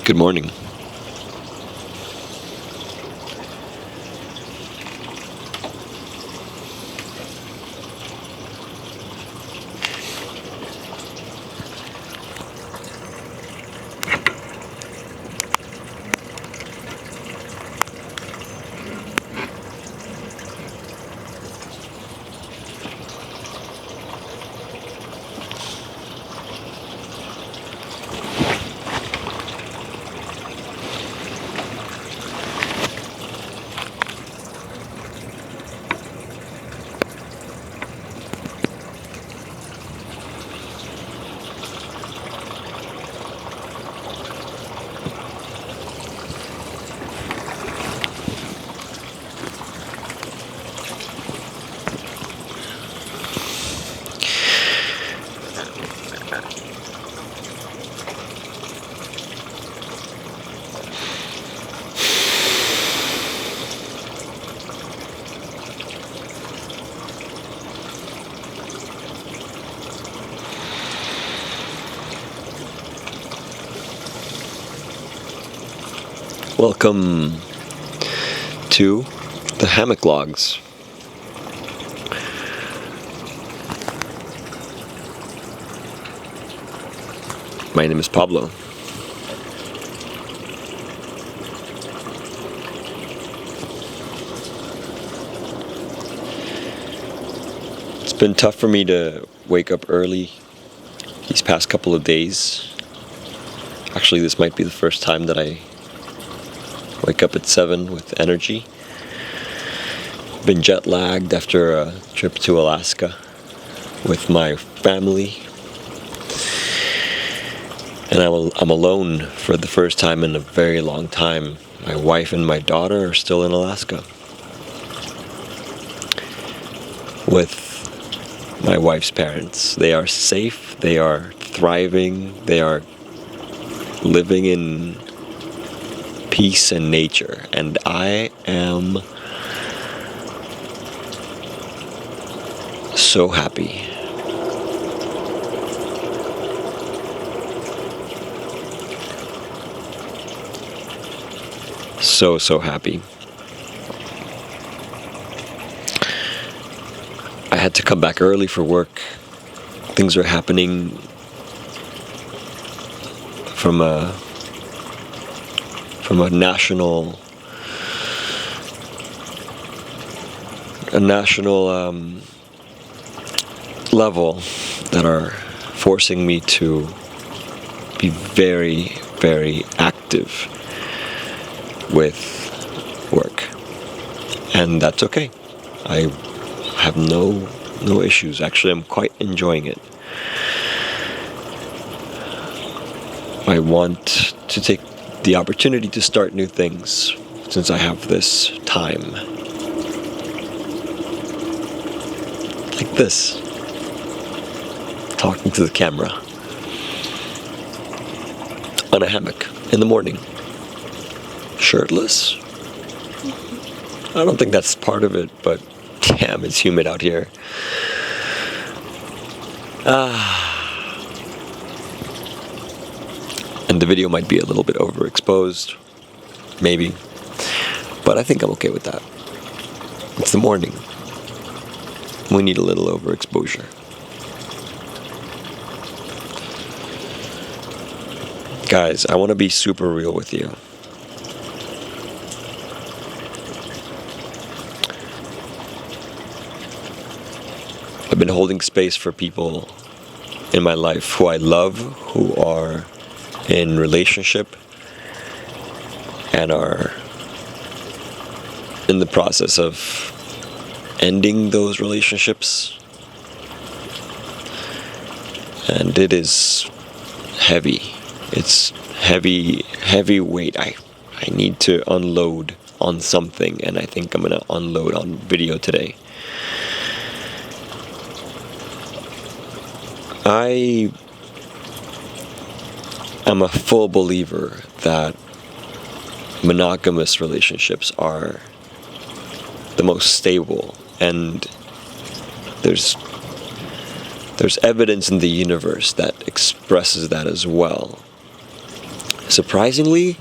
Good morning. Welcome to the hammock logs. My name is Pablo. It's been tough for me to wake up early these past couple of days. Actually, this might be the first time that I wake up at 7 with energy. Been jet lagged after a trip to Alaska with my family. And I'm alone for the first time in a very long time. My wife and my daughter are still in Alaska with my wife's parents. They are safe, they are thriving, they are living in peace and nature, and I am so happy. So happy. I had to come back early for work. Things are happening from a national level that are forcing me to be very, very active with work, and that's okay. I have no issues. Actually, I'm quite enjoying it. I want to take the opportunity to start new things since I have this time. Like this. Talking to the camera. On a hammock in the morning. Shirtless. I don't think that's part of it, but damn, it's humid out here. And the video might be a little bit overexposed, maybe, but I think I'm okay with that. It's the morning. We need a little overexposure. Guys, I want to be super real with you. I've been holding space for people in my life who I love, who are in relationship and are in the process of ending those relationships, and it is heavy. It's heavy weight. I need to unload on something, and I think I'm gonna unload on video today. I am a full believer that monogamous relationships are the most stable, and there's evidence in the universe that expresses that as well. surprisingly,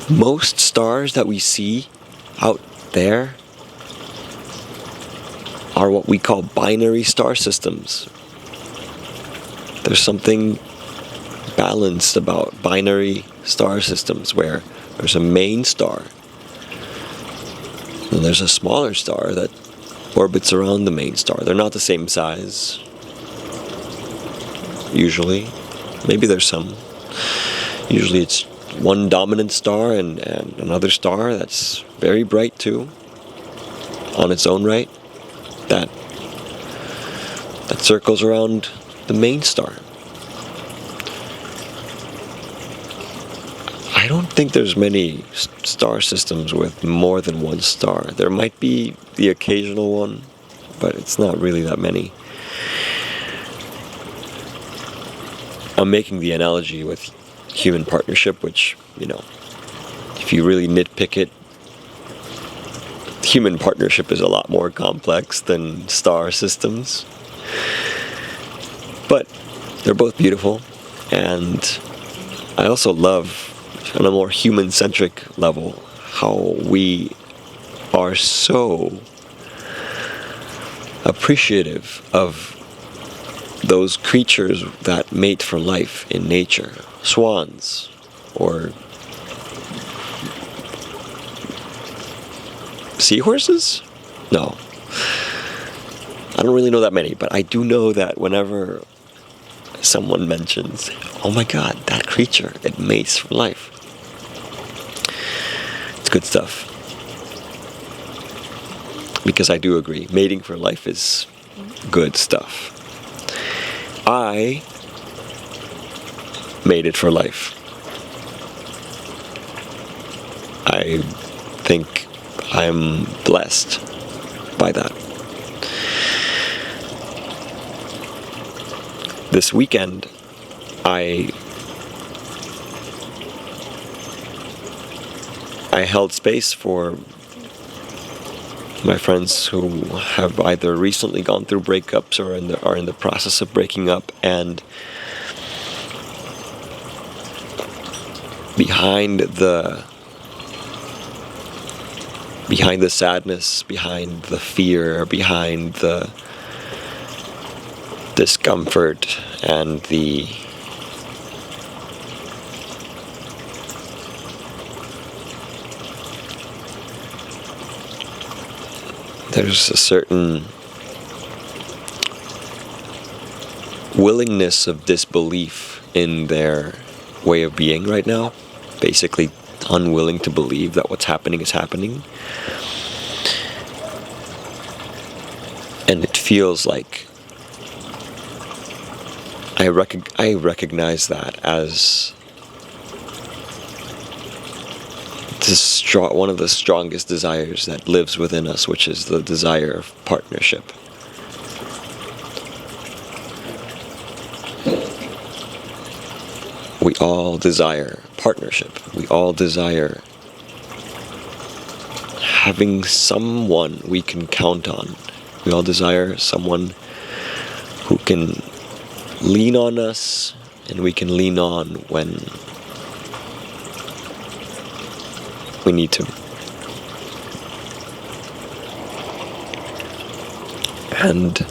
most stars that we see out there are what we call binary star systems. There's something balanced about binary star systems where there's a main star and there's a smaller star that orbits around the main star. They're not the same size, usually. Maybe there's some. Usually it's one dominant star and another star that's very bright too, on its own right, that circles around the main star. I don't think there's many star systems with more than one star. There might be the occasional one, but it's not really that many. I'm making the analogy with human partnership, which, if you really nitpick it, human partnership is a lot more complex than star systems. But they're both beautiful, and I also love, on a more human-centric level, how we are so appreciative of those creatures that mate for life in nature. Swans, or seahorses? No. I don't really know that many, but I do know that whenever someone mentions, oh my god, that creature, it mates for life. It's good stuff. Because I do agree, mating for life is good stuff. I mated for life. I think I'm blessed by that. This weekend, I held space for my friends who have either recently gone through breakups or are in the process of breaking up, and behind the sadness, behind the fear, behind the discomfort, and there's a certain willingness of disbelief in their way of being right now. Basically unwilling to believe that what's happening is happening. And it feels like I recognize that as one of the strongest desires that lives within us, which is the desire of partnership. We all desire partnership. We all desire having someone we can count on. We all desire someone who can lean on us, and we can lean on when we need to. And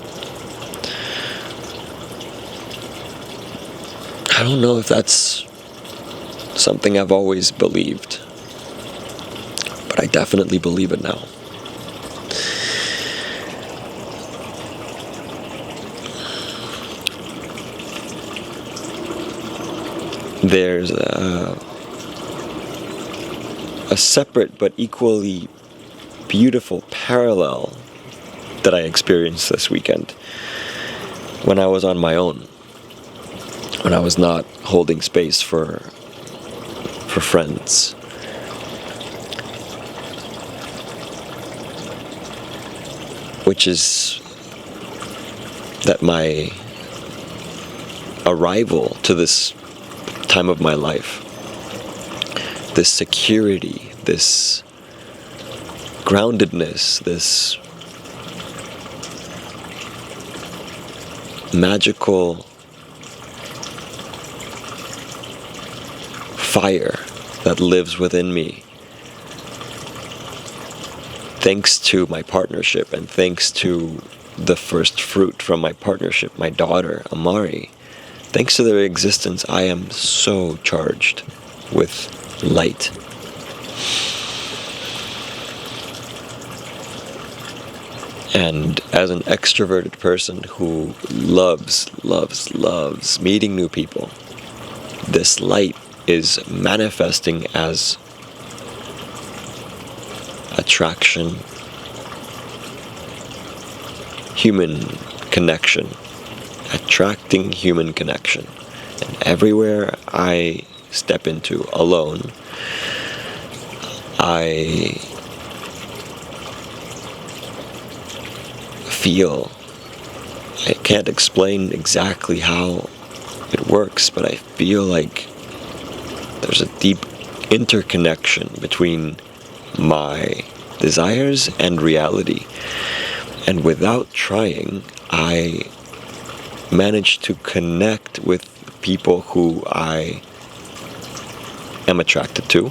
I don't know if that's something I've always believed, but I definitely believe it now. There's a separate but equally beautiful parallel that I experienced this weekend when I was on my own, when I was not holding space for friends. Which is that my arrival to this time of my life, this security, this groundedness, this magical fire that lives within me. Thanks to my partnership and thanks to the first fruit from my partnership, my daughter, Amari, thanks to their existence, I am so charged with light. And as an extroverted person who loves meeting new people, this light is manifesting as attraction, human connection, attracting human connection. And everywhere I step into alone, I feel, I can't explain exactly how it works, but I feel like there's a deep interconnection between my desires and reality. And without trying, I manage to connect with people who I am attracted to.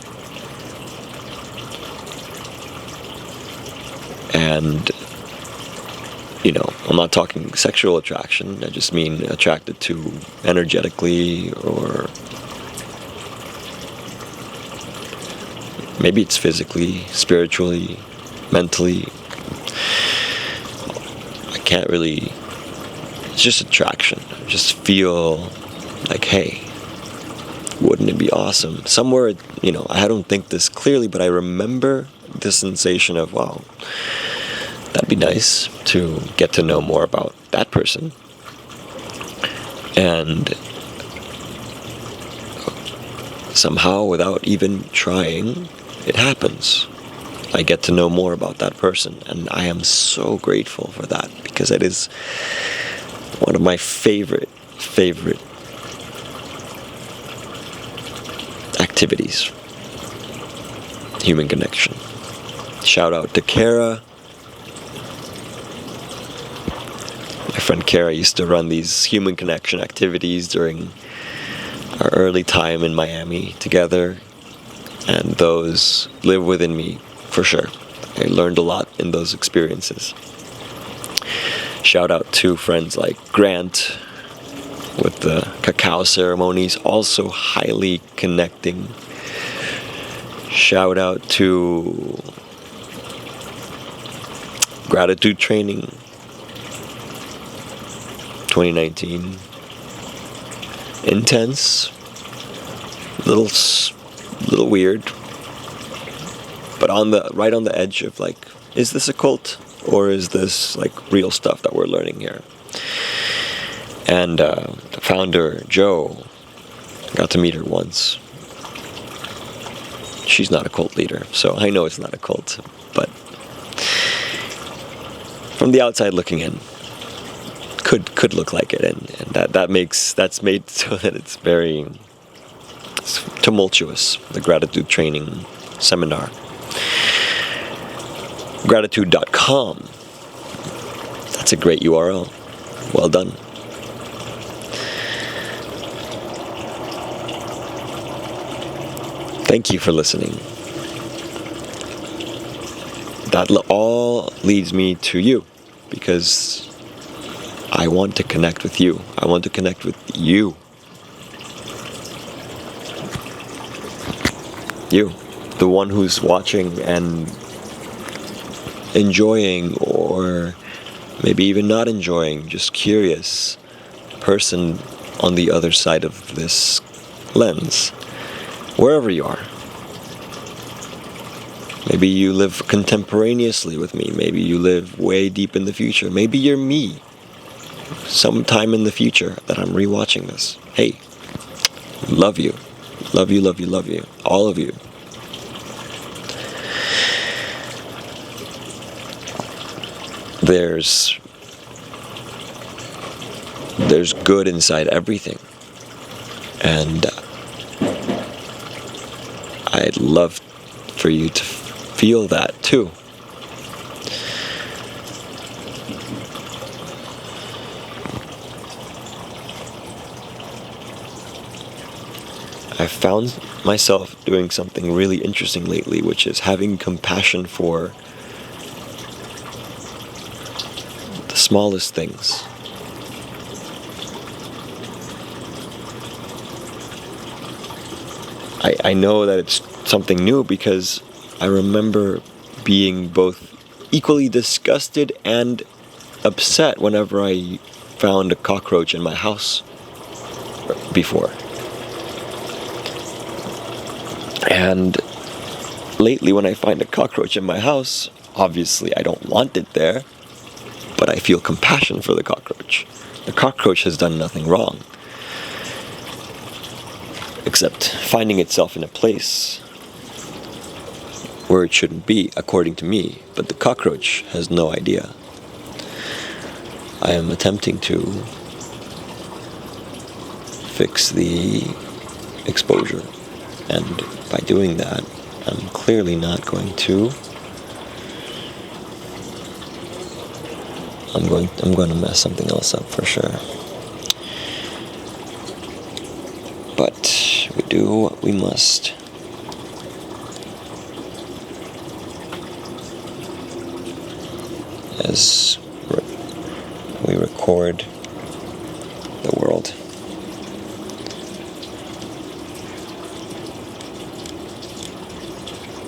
And I'm not talking sexual attraction, I just mean attracted to energetically, or maybe it's physically, spiritually, mentally. I can't really, it's just attraction. I just feel like, hey, wouldn't it be awesome? Somewhere, I don't think this clearly, but I remember the sensation of, wow, that'd be nice to get to know more about that person. And somehow, without even trying, it happens. I get to know more about that person, and I am so grateful for that, because it is one of my favorite activities. Human connection. Shout out to Kara. My friend Kara used to run these human connection activities during our early time in Miami together, and those live within me for sure. I learned a lot in those experiences. Shout out to friends like Grant with the cacao ceremonies, also highly connecting. Shout out to gratitude training 2019. Intense, little weird, but right on the edge of like, is this a cult or is this like real stuff that we're learning here? And the founder, Jo, got to meet her once. She's not a cult leader, so I know it's not a cult, but from the outside looking in, could look like it, and that's made so that it's very tumultuous. The gratitude training seminar, gratitude.com. That's a great URL. Well done. Thank you for listening. That all leads me to you, because I want to connect with you. I want to connect with you. You, the one who's watching and enjoying, or maybe even not enjoying, just curious person on the other side of this lens, wherever you are. Maybe you live contemporaneously with me. Maybe you live way deep in the future. Maybe you're me sometime in the future that I'm rewatching this. Hey, love you. Love you, love you, love you. All of you. There's good inside everything. And I'd love for you to feel that too. I found myself doing something really interesting lately, which is having compassion for the smallest things. I know that it's something new because I remember being both equally disgusted and upset whenever I found a cockroach in my house before. And lately when I find a cockroach in my house, obviously I don't want it there, but I feel compassion for the cockroach. The cockroach has done nothing wrong, except finding itself in a place where it shouldn't be, according to me, but the cockroach has no idea. I am attempting to fix the exposure, and by doing that, I'm clearly not going to. I'm going to mess something else up for sure. But we do what we must. As we record the world.